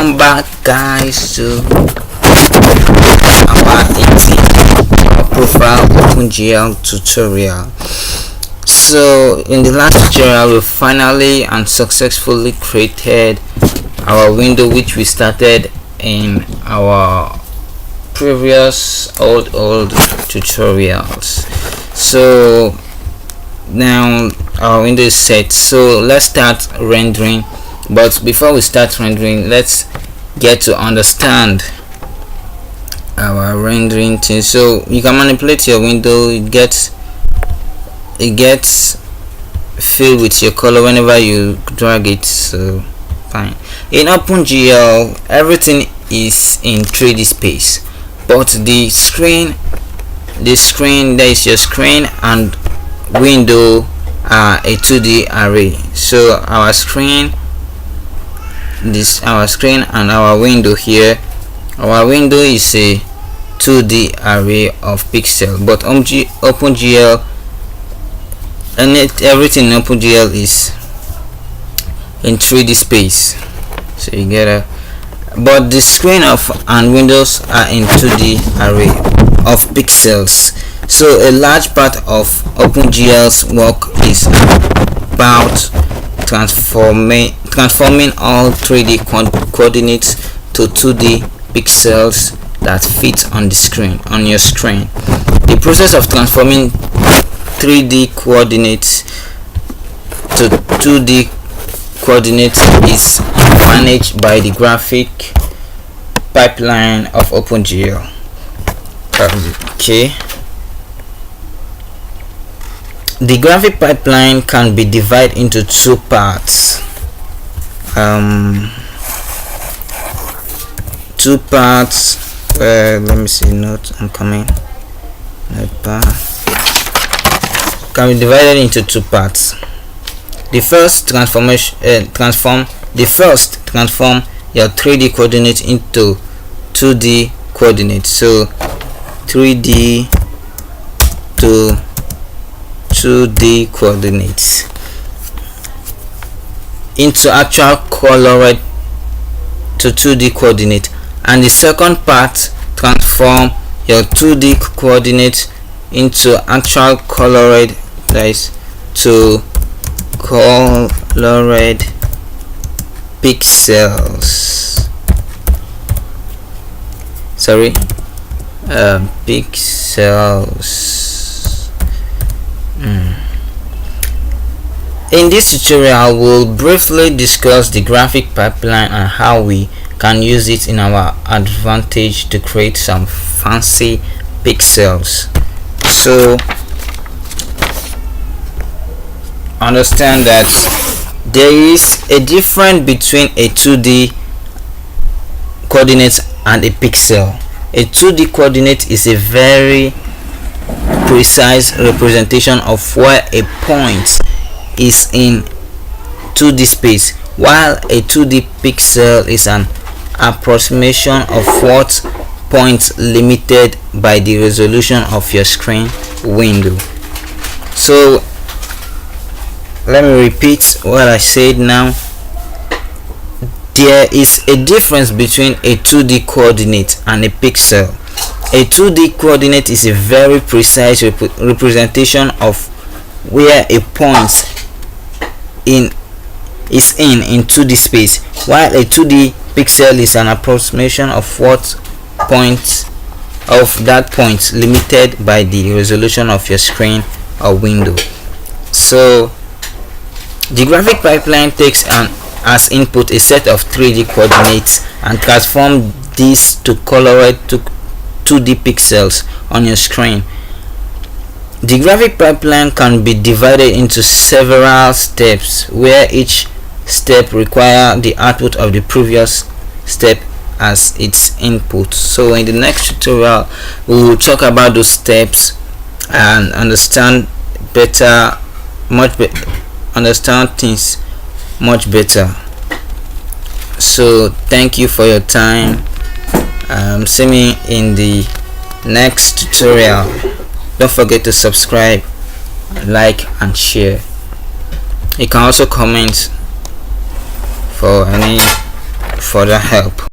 Welcome back, guys, to our 18 profile openGL tutorial. So in the last tutorial, we finally and successfully created our window, which we started in our previous old tutorials. So now our window is set, so let's start rendering. But before we start rendering, let's get to understand our rendering thing. So you can manipulate your window. It gets filled with your color whenever you drag it. So fine. In openGL, everything is in 3D space, but the screen, there is your screen and window are a 2D array. So our screen and our window here, our window is a 2D array of pixels, but openGL and everything in openGL is in 3D space. So you get a, but the screen and windows are in 2D array of pixels. So a large part of openGL's work is about transforming all 3D coordinates to 2D pixels that fit on the screen, on your screen. The process of transforming 3D coordinates to 2D coordinates is managed by the graphic pipeline of openGL. Okay. The graphic pipeline can be divided into two parts. Let me see. Note, I'm coming. Can be divided into two parts. The first transform your 3D coordinates into 2D coordinates. So 3D to 2D coordinates into actual colored to 2D coordinate, and the second part transform your 2D coordinates into actual colored, that is to colored pixels. Pixels. In this tutorial, we'll briefly discuss the graphic pipeline and how we can use it in our advantage to create some fancy pixels. So understand that there is a difference between a 2D coordinate and a pixel. A 2D coordinate is a very precise representation of where a point is in 2D space, while a 2D pixel is an approximation of what points limited by the resolution of your screen window. So let me repeat what I said now. There is a difference between a 2D coordinate and a pixel. A 2D coordinate is a very precise representation of where a point is in 2D space, while a 2D pixel is an approximation of what point of that point limited by the resolution of your screen or window. So the graphic pipeline takes as input a set of 3D coordinates and transform these to colored to 2D pixels on your screen. The graphic pipeline can be divided into several steps, where each step requires the output of the previous step as its input. So in the next tutorial, we will talk about those steps and understand things much better. So thank you for your time. See me in the next tutorial. Don't forget to subscribe, like and share. You can also comment for any further help.